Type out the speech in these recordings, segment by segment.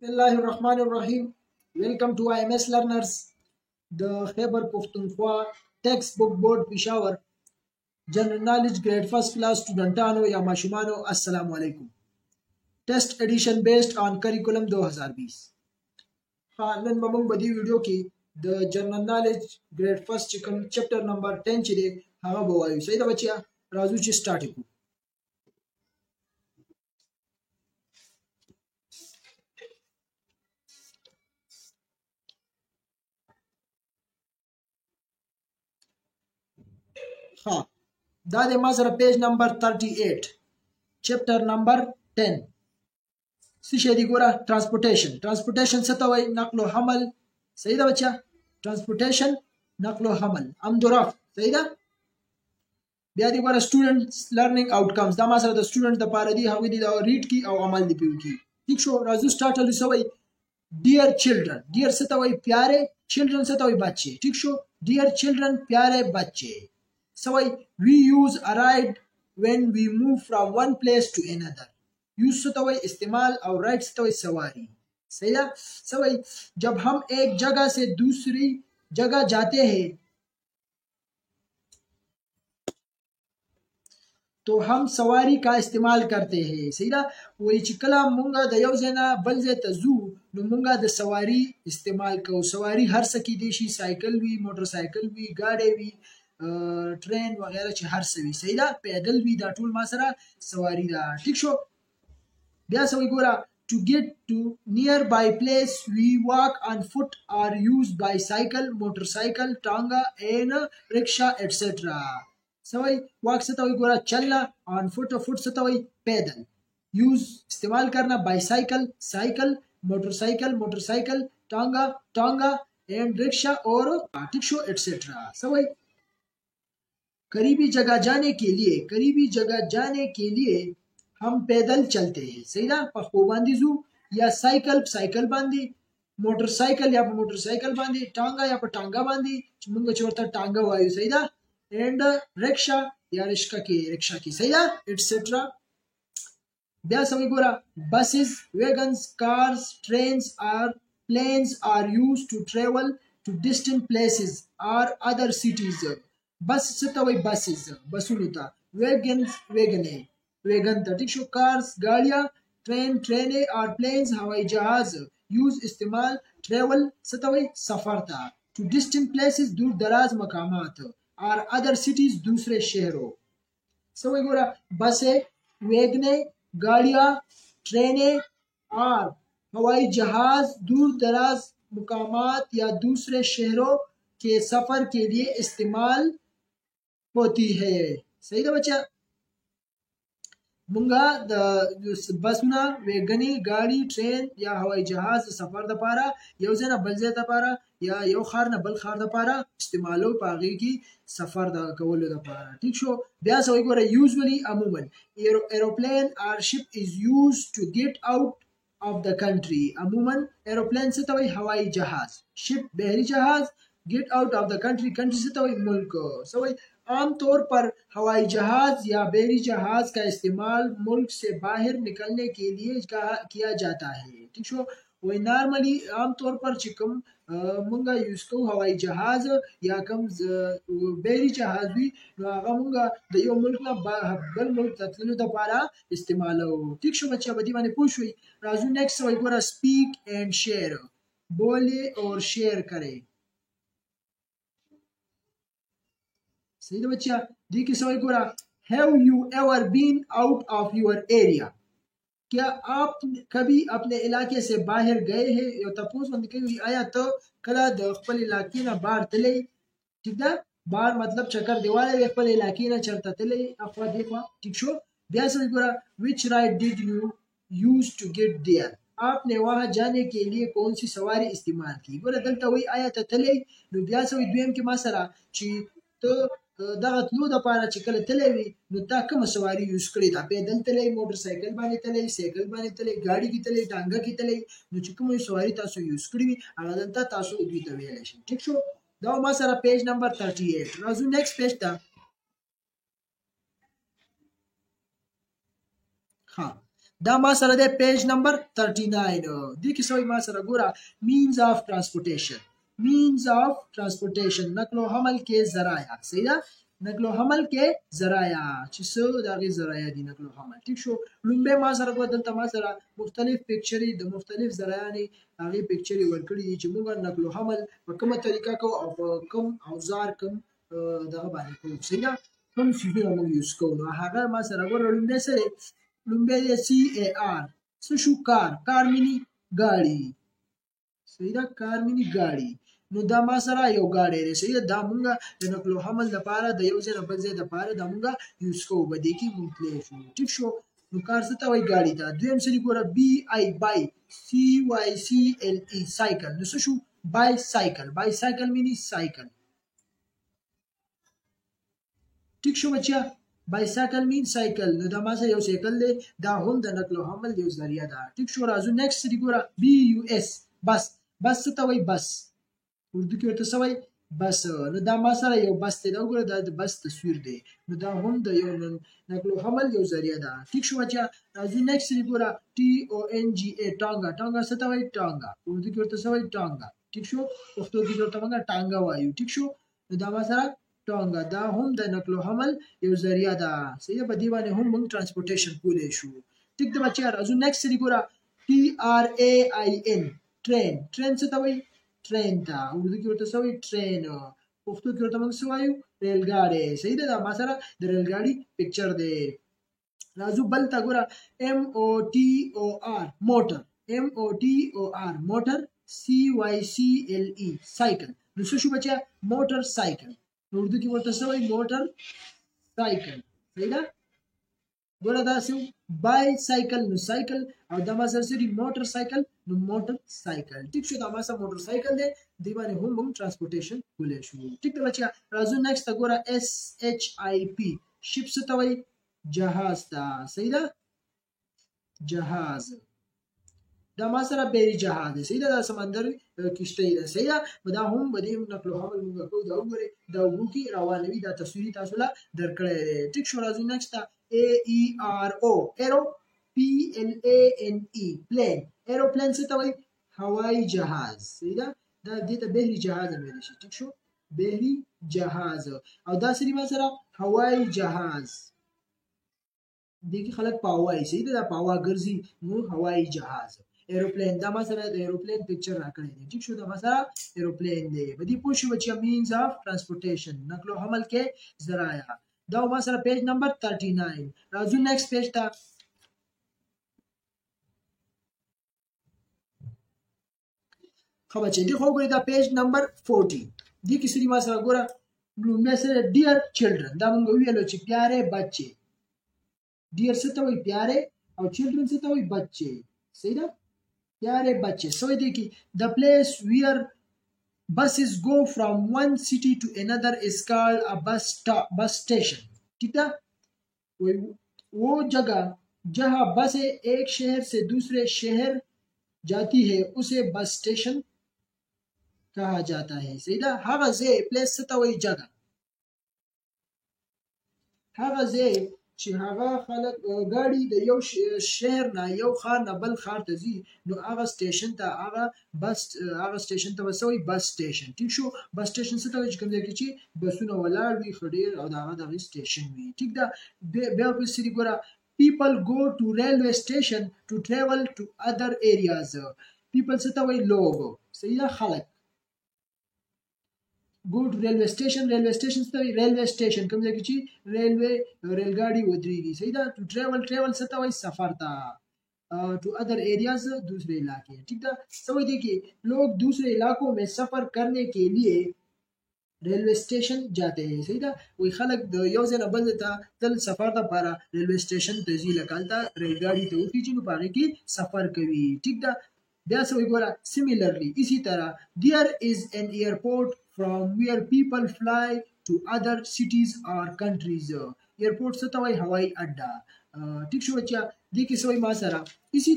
Bismillahirrahmanirrahim. Welcome to IMS Learners, the Khyber Pakhtunkhwa Textbook Board Peshawar. General Knowledge Grade First Class Studentano या माशुमानो अस्सलाम वालेकुम. Test edition based on curriculum 2020. हाँ नन ममंग बदी वीडियो की the General Knowledge Grade First chicken chapter number 10 चिरे हाँ बवायु सही दा बच्चिया राजू ची start को. हाँ दादे माजरा पेज नंबर 38 chapter number 10 सिशेदी गोरा ट्रांसपोर्टेशन सतवई नकलो हमल सही दा बच्चा ट्रांसपोर्टेशन नकलो हमल अमदुरफ सही दा बिया दी गोरा स्टूडेंट्स लर्निंग आउटकम्स दा मासरा द स्टूडेंट द पारा दी हावी दी दा रीड की और अमल दी पिउ की ठीक शो राजू स्टार्ट अली सवई डियर चिल्ड्रन डियर सतवई प्यारे चिल्ड्रन सतवई बच्चे ठीक शो डियर चिल्ड्रन प्यारे बच्चे सवई we use a ride when we move from one place to another use सतवई इस्तेमाल और राइड सतवई सवारी सही है सवई जब हम एक जगह से दूसरी जगह जाते हैं तो हम सवारी का इस्तेमाल करते हैं सही ना वही चिकला मुंगा द यौजना बलजे तजू नु मुंगा द सवारी इस्तेमाल को सवारी हर सकी देशी साइकिल भी मोटरसाइकिल भी गाड़ी भी ट्रेन वगैरह च हर सवी सही ना पैदल भी दा टूल मासरा सवारी दा ठीक शो बिया सवी गोरा to get to nearby place we walk on foot or use bicycle motorcycle tanga and rickshaw etc सवई walk सतवई गोरा चलना on foot और foot सतवई पैदल use इस्तेमाल करना bicycle साइकिल मोटरसाइकिल टांगा एंड रिक्शा और टिक्शो etc सवई करीबी जगह जाने के लिए हम पैदल चलते हैं सही ना पखो बांधी जू या साइकिल बांधी मोटरसाइकिल या मोटरसाइकिल बांधी टांगा या टांगा बांधी मुंगा चोरता टांगा वायु सही ना एंड रिक्शा या रिक्शा की सही ना एटसेट्रा ब्या सभी गोरा buses wagons cars trains or planes are used to travel to distant places or other cities bus सतवई बसेस बसुनुता वैगन ठीक शो कार्स गाड़ियां ट्रेने और प्लेन्स हवाई जहाज यूज इस्तेमाल ट्रेवल सतवई सफर था टू डिस्टेंट प्लेसेस दूर दराज मकामात और अदर सिटीज दूसरे शहरों सवई गोरा बसे वैगने गाड़ियां ट्रेने और हवाई जहाज दूर दराज मुकामात या दूसरे शहरों के सफर के लिए इस्तेमाल होती है सही था बच्चा मुंगा बसना वेगनी गाड़ी ट्रेन या हवाई जहाज सफर द पारा यौजना बलजे द पारा या यौ खार न बल खार द पारा इस्तेमालो पागी की सफर द कवलो द पारा ठीक शो ब्या सो एक यूजुअली अमूमन एरोप्लेन और ship is used to get out of the country अमूमन एरोप्लेन से तवई हवाई जहाज शिप बहरी जहाज get out of the country से तवई मुल्क सवई आमतौर पर हवाई जहाज या बहरी जहाज का इस्तेमाल मुल्क से बाहर निकलने के लिए किया जाता है ठीक शो वही नॉर्मली आमतौर पर चिकम मुंगा यूज को हवाई जहाज या कम बहरी जहाज भी मुंगा दयो मुल्क ना बल मुल्क तत्लु द पारा इस्तेमाल हो ठीक शो बच्चा बदी माने पूछ हुई राजू नेक्स्ट वही गोरा स्पीक एंड शेयर बोले और शेयर करे सही बच्चा दी की सवाल गोरा have you ever been out of your area क्या आप कभी अपने इलाके से बाहर गए हैं या तपोस बंद कई आया तो कला द खपल इलाके ना बाहर तले ठीक है बाहर मतलब चक्कर दीवार खपल इलाके ना चलता तले अफवा देखवा ठीक शो ब्या सवाल गोरा which ride did you use to get there आपने वहां जाने के लिए कौन सी सवारी इस्तेमाल की गोरा दलता वही आया तो तले नु ब्या सवाल दुएम के मासरा ची तो दغه تلو د پاره چې کله تلې وي نو تا کوم سواری یوز کړی دا پیدل تلې موټرسایکل باندې تلې سایکل باندې تلې ګاډي کې تلې ټانګه کې تلې نو چې کوم سواری تاسو یوز کړی وي هغه دلته تاسو دوی ته ویل شي ٹھیک شو دا ما سره پیج نمبر 38 راځو نیکسٹ پیج ته ها دا ما سره د پیج نمبر 39 دې کې سوې ما سره ګوره means of transportation نقل و حمل کې ذرایع صحیح ده نقل و حمل کې ذرایع چې څه دغه ذرایع دي نقل و حمل ټیک شو لومبه ما سره ګوره دلته ما سره مختلف پکچري د مختلف ذرایع هغه پکچري ورکړي دي چې موږ نقل و حمل په کومه طریقه کو او په کوم اوزار کوم دغه باندې کوم صحیح ده کوم شیونه موږ یوز کوو نو هغه ما سره ګوره لومبه سره لومبه CAR څه شو کار مینی ګاډي صحیح ده کار مینی ګاډي نو دا ما سره یو ګاډي دی صحیح ده دا مونږ د نقل و حمل لپاره د یو ځای نه بل ځای لپاره دا مونږ یوز کوو به دې کې مونږ تللی شو ټیک شو نو کار څه ته وایي ګاډي ته دویم سړي ګوره BICYCLE سایکل نو څه شو بایسایکل مینی سایکل ټیک شو بچیا بایسایکل مین سایکل نو دا ما سره یو سایکل دی دا هم د نقل و حمل یو ذریعہ ده ټیک شو راځو نیکسټ دی ګوره BUS بس څه ته وایي بس اردو کې ورته څه وایي بس نو دا ما سره یو بس دی دا وګوره دا د بس تصویر دی نو دا هم د یو نقل و حمل یو ذریعہ ده ټیک شو بچیا راځو نیکسټ دی ګوره TONGA ټانګا څه ته وایي ټانګا اردو کې ورته څه وایي ټانګا ټیک شو پښتو کې ورته موږ ټانګا وایو ټیک شو نو دا ما سره ټانګا دا هم د نقل و حمل یو ذریعہ ده صحیح په دې باندې هم موږ ترانسپورټیشن کولای شو ټیک ده بچیا راځو نیکسټ دی ګوره TRAIN ټرین څه ته وایي ټرین ته اردو کې ورته څه وایي ټرین پښتو کې ورته موږ څه وایو ریل ګاډی صحیح ده دا ما سره د ریل ګاډي پکچر دی راځو بل ته ګوره موټر CYCLE سایکل نو څه شو بچیا موټر سایکل اردو کې ورته څه وایي موټر سایکل صحیح ده ګوره دا څه بایسایکل نو سایکل او دا ما سره سری موټر سایکل نو موټر سایکل ټیک شو دا ما سره موټر سایکل دی دی باندې هم ترانسپورټیشن کولای شو ټیک ده بچیا راځو نیکسټ ته ګوره SHIP شپ څه ته وایي جهاز ته صحیح ده جهاز دا ما سره بری جهاز دی صحیح ده دا سمندر کشتی ده صحیح ده دا هم به دې نقل و حمل موږ کوو دا وګورئ دا اوبو کې روانوي دا تصویري تاسو له درکړی دی ټیک شو راځو نیکسټ ته AERO ایرو PLANE پلین ایروپلین څه ته وایي هوایي جهاز صحیح ده دا دې ته بحري جهاز هم ویلی شي ټیک شو بحري جهاز او دا سری ما سره هوایي جهاز دې کې خلک پاوایي صحیح ده دا پاوا ګرځي نو هوایي جهاز ایروپلین دا ما سره د ایروپلین پکچر راکړی دی ټیک شو دا ما سره ایروپلین دی په دې پوه شو بچیا مینز اف ترانسپورټیشن نقل و حمل کې ذرایع دا ما سره پیج نمبر 39 راځو نیکسټ پیج ته خو بچی دی خو ګورئ دا پیج نمبر 40 دې کې سړي ما سره ګوره لومبه سره ډیر چلډرن دا موږ ویلو چې پیاره بچي ډیر څه ته وایي پیاره او چلډرن څه ته وایي بچي صحیح ده پیاره بچي سوې دی کې the place where buses go from one city to another is called a bus station ठीक है वो जगह जहां बसें एक शहर से दूसरे शहर जाती है उसे बस स्टेशन कहा जाता है सीधा هغه ځای پلیس ته وایي جگہ هغه ځای چې هغه خلک ګاډي د یو شهر نه یو ښار نه بل ښار ته ځي نو هغه سټیشن ته هغه سټیشن ته وسوي بس سټیشن ټیک شو بس سټیشن څه ته وایي چې کوم ځای کې چې بسونه ولاړ وي خډیر او دغه سټیشن وي ټیک ده بیا په سری ګوره people go to railway station to travel to other areas people څه ته وایي لوګ صحیح ده خلک go to railway station څه ته وایي railway station کوم ځای کې چې ریل ګاډي ودرېږي صحیح ده to travel څه ته وایي سفر ته to other areas दूसरे इलाके ठीक है समझ देखिए लोग दूसरे इलाकों में सफर करने के लिए रेलवे स्टेशन जाते हैं सही था वही खलक یو ځای نه بل ته تل سفر لپاره ریلوے स्टेशन ته ځي لکالتا ریل ګاډي ته وتی چې نو پاره کې سفر کوي ټیک ده بیا څه وګوره similarly اسی طرح there is an airport from where people fly to other cities or countries airport څه ته وایي هوایي اډه ठीक शो बच्चा देखिए सवई मासरा इसी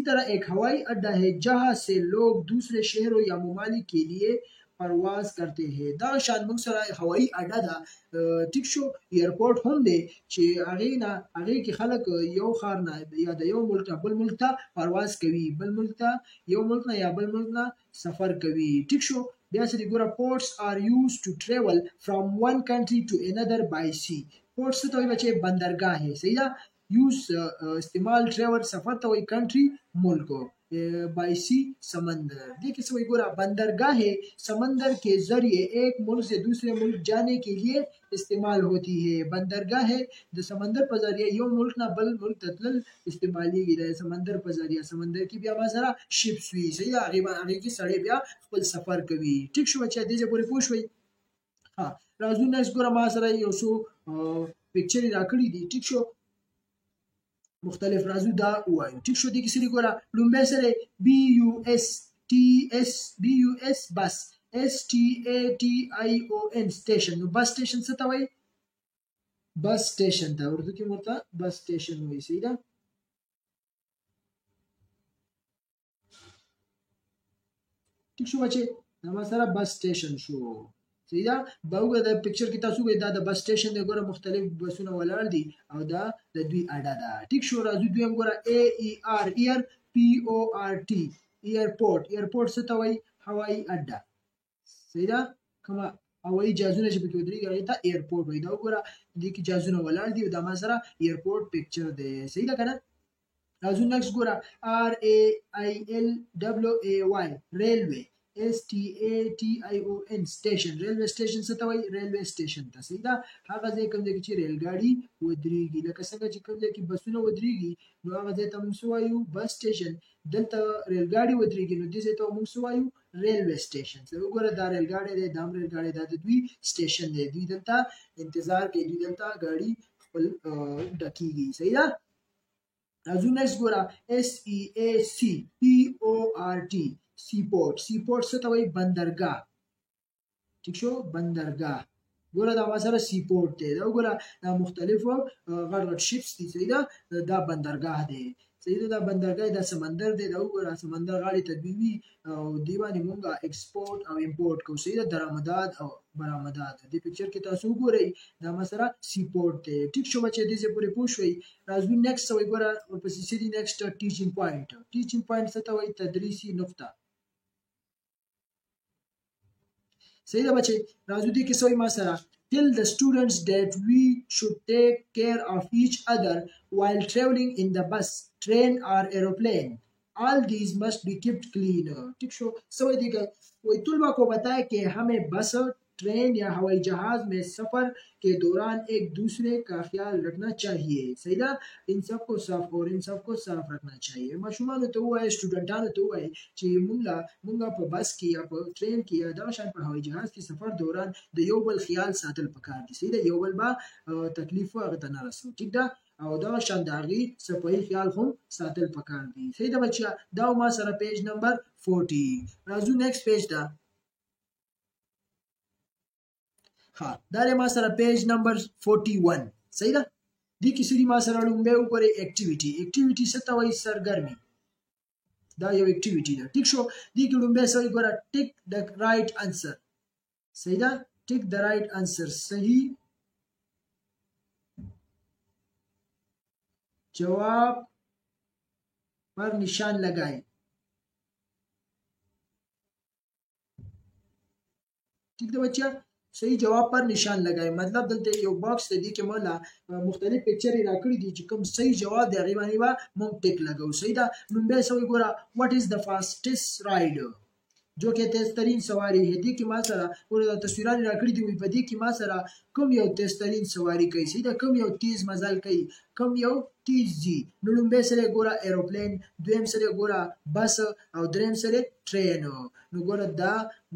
तरह एक हवाई अड्डा है जहां से लोग दूसरे शहरों या ममालिक के लिए परवाज करते हैं دا شان موږ سره هوایي اډه ده ټیک شو ایرپورټ هم دی چې هغه کې خلک یو خار نه یا د یو ملک بل ملک ته پرواز کوي بل ملک ته یو ملک نه یا بل ملک نه سفر کوي ټیک شو بیا چې ګوره ports are used to travel from one country to another by sea ports ته وایي چې بندرګاه ہے صحیح ده यूज استعمال ट्रेवल सफर तो वही कंट्री मुल्क बाई सी समंदर देखिए सो गोरा बंदरगाह है समंदर के जरिए एक मुल्क से दूसरे मुल्क जाने के लिए इस्तेमाल होती है बंदरगाह है जो समंदर पर जरिए यो मुल्क ना बल मुल्क ततल इस्तेमाली की है समंदर पर जरिए समंदर की भी आवाज जरा शिप्स हुई सही आगे की सड़े बिया खुद सफर कभी ठीक शो अच्छा दीजिए पूरे पूछ हुई हाँ राजू नेक्स्ट गोरा मा सरा यो सो पिक्चर राकड़ी दी ठीक शो مختلف رازو دا وایو ټیک شو دي کې سری ګوره لومبه سره بي یو اس ټي اس بي یو اس بس اس ټي ا ټي آی او ان سټیشن نو بس سټیشن څه ته وایي بس سټیشن ته اردو کې مرته بس سټیشن وایي صحیح ده ټیک شو بچي دا سره بس سټیشن شو صحیح ده باوګه د پکچر کې تاسو ګورئ دا د بس سټیشن دی ګوره مختلف بسونه ولاړ دي او دا د دوی اډه ده ټیک شو راځو دویم ګوره ا ای آر ایر پی او آر ټي ایرپورټ ایرپورټ څه ته وایي هوایي اډه صحیح ده کومه هوایي جهازونه چې پکې ودرېږي هغې ته ایرپورټ وایي دا وګوره دې کې جهازونه ولاړ دي او دا ما سره ایرپورټ پکچر دی صحیح ده که نه راځو نیکسټ ګوره آر ای آی ال ډبلو ای وای ریلوے اس T A T I O ان سټیشن ریلوے سټیشن څه ته وایي ریلوے سټیشن ته صحیح ده هغه ځای کوم ځای چې ریل ګاډي ودرېږي لکه څنګه چې کوم ځای کې بسونه ودرېږي نو هغه ځای ته موږ څه وایو بس سټیشن دلته ریل ګاډي ودرېږي نو دې ځای ته موږ څه وایو ریلوے سټیشن وګوره دا ریل ګاډی دی دا هم ریل ګاډی دا د دوی سټیشن دی دوی دلته انتظار کوي دوی دلته ګاډي خپل ډکېږي صحیح ده راځو نیکسټ ګوره اس ای ای سی پی او آر ټي سیپورټ سیپورټ څه ته وایي بندرګاه ټیک شو بندرګاه ګوره دا ما سره سیپورټ دی دا وګوره دا مختلفو غټ غټ شیپس دي صحیح ده دا بندرګاه دی صحیح ده دا بندرګاه دا سمندر دی دا وګوره سمندر غاړې ته دوی وي او دې باندې مونږه ایکسپورټ او امپورټ کوو صحیح ده درآمدات او برآمدات دې پکچر کې تاسو وګورئ دا ما سره سیپورټ دی ټیک شو بچې دې پورې پوه شوئ راځو نیکسټ وایي ګوره ورپسې سری نیکسټ ټیچینګ پوینټ ټیچینګ پوینټ څه ته وایي تدریسي نقطه صحیح ده بچې راځو دې کې سوی ما سره tell the students that we should take care of each other while traveling in the bus train or aeroplane all these must be kept clean ठीक शो सवई देगा वही तुलबा को बताया कि हमें बस ट्रेन या हवाई जहाज में सफर के दौरान एक दूसरे का ख्याल रखना चाहिए सही ना इन सबको साफ और इन सबको साफ रखना चाहिए माशूमानो तो हुआ है स्टूडेंटानो तो हुआ है कि मुंगा पर बस की या पर ट्रेन की या दाशान पर हवाई जहाज की सफर दौरान द योबल ख्याल सातल पकार दि सही दा योबल बा तकलीफ هغه نه رسو ٹھیک ده او دا شانداري صفائی خیال هم ساتل پکار دي صحیح ده بچیا دا ما سره پیج نمبر 40 راځو نیکسټ پیج دا ها دا ما سره پیج نمبر 41 صحیح ده دي کې سړي ما سره لومبه وګورئ اکټیویټي څه ته وایي سرګرمي دا یو اکټیویټي ده ټیک شو دي کې لومبه سړي ګوره ټیک د رائټ انسر صحیح ده ټیک د رائټ انسر صحیح जवाब पर निशान लगाएं ठीक है बच्चा सही जवाब पर निशान लगाएं मतलब दलते यो बॉक्स ته دي کې مولا مختلف پکچر راکړي دي چې کوم صحیح جواب دی هغه باندې مونږ ټیک لګاو صحیح ده نو به سوي ګوره what is the fastest rider जो कि तेज तरीन सवारी है दी की ما سره ورته تصویران راکړي دي په دې کې ما سره کوم یو تیز ترین سواری کوي سیده کوم یو تیز مزل کوي کوم یو تیز دي نو لومبه سره ګوره ایروپلین دویم سره ګوره بس او دریم سره ټرین نو ګوره دا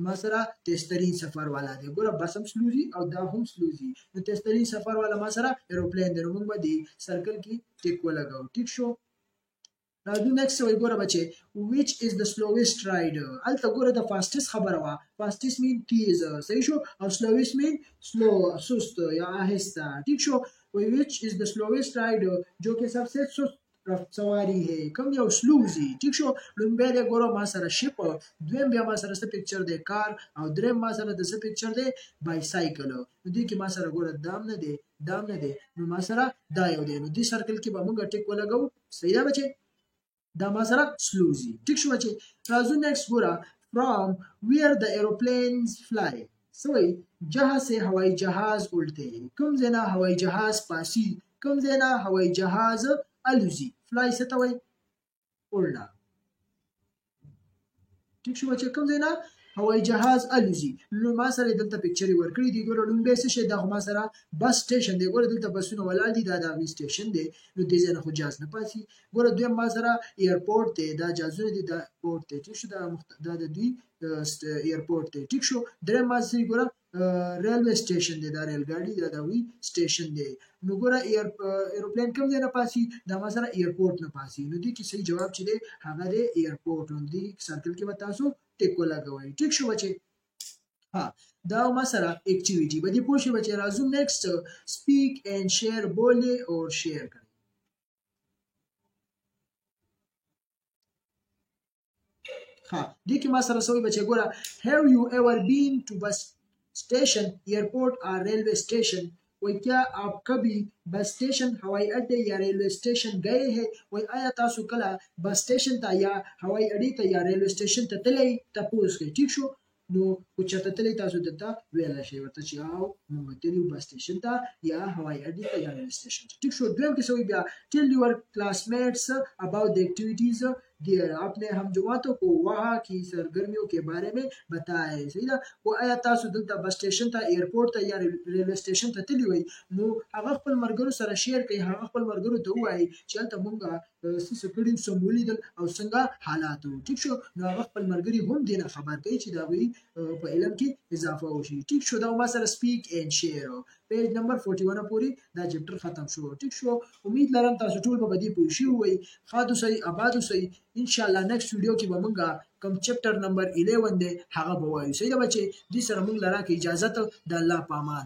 ما سره تیز ترین سفر والا دی ګوره بس هم سلوزي او دا هم سلوزي نو تیز ترین سفر والا ما سره ایروپلین دی نو موږ به دې سرکل کې ټیک ولګاو ټیک شو راځو نیکسټ وای ګوره بچي which is the slowest rider الته ګوره د fastest خبره وا fastest mean تیز صحیح شو او slowest mean slow سست یا آهسته ٹھیک شو which is the slowest rider जो कि सबसे सुस्त سواری ہے کم یو سلوزي ٹھیک شو لومبه د ګورو ما سره شپ دویم بیا ما سره څه پکچر دی کار او دریم ما سره د څه پکچر دی بایسایکل نو دې کې ما سره ګوره دام نه دی نو ما سره دا یو دی نو دې سرکل کې به موږ ټیک ولګو صحیح ده بچي دا ما سره سلوزي ټیک شو بچي راځو نیکسٹ ګوره from where the aeroplanes fly سوئی جہاں سے ہوائی جہاز اڑتے ہیں کم زینا ہوائی جہاز پاسی کم زینا ہوائی جہاز الوزی فلائی سے توئی اڑنا ٹھیک شو بچے کم زینا هوایي جهاز الوزي نو ما سره دلته پکچر ورکړی دی ګوره لومبه څه شي دا ما سره بس سټیشن دی ګوره دلته بسونه ولاړ دي دا د سټیشن دی نو دې ځنه خو جاز نه پاسي ګوره دوی ما سره ایرپورټ دی دا جازونه دي دا پورت دی ټیک شو دا د دوی ایرپورټ دی ټیک شو درې ما سره ګوره ریلوی سټیشن دی دا ریل ګاډي دا دوی سټیشن دی نو ګوره ایروپلین کوم ځای نه پاسي دا ما سره ایرپورټ نه پاسي نو دې کې صحیح جواب چې دی هغه دی ایرپورټ نو دې سرکل کې به تاسو ټیک ولګوئ ټیک شو بچي ها دا ما سره اکټیویټي به دې پوه شئ بچي راځو نیکسټ سپیک اینڈ شیر بولئ اور شیر کړئ ها دې کې ما سره سوي بچي ګوره have you ever been to bus station airport or railway station वही क्या आप कभी bus station हवाई अड्डे या रेलवे स्टेशन गए हैं वही आया तासु कला बस स्टेशन था या हवाई अड्डे था या रेलवे स्टेशन था तले तपोस के ठीक शो नो कुछ तले तासु दत्ता वेला शे वरता चाओ मुमतली बस स्टेशन था या हवाई अड्डे था या रेलवे स्टेशन ठीक शो द्वम के सभी बिया tell your classmates about the activities there आपने हम जमातों को वहां की सरगर्मियों के बारे में बताए सही ना वो आया तासु दलता बस स्टेशन था एयरपोर्ट था या रेलवे स्टेशन था तली वई नो هغه خپل مرګرو سره شیر کوي هغه خپل مرګرو ته وایي چې تاسو مونږه څه کړیو سمولې دل او څنګه حالات ټیک شو نو هغه خپل مرګري هم دینه خبر کوي چې دا وی په علم کې اضافه وشي ټیک شو دا ما سره سپیک اینڈ شیر پیج نمبر 41 پوری دا چپټر ختم شو ټیک شو امید لرم تاسو ټول به دې پوه شئ وي خاطو صحیح آبادو صحیح ان شاء الله نیکسٹ ویډیو کې به مونږه کم چپټر نمبر 11 دی هغه به وایو صحیح ده بچي دې سره مونږ لرا کې اجازه ته د الله پامان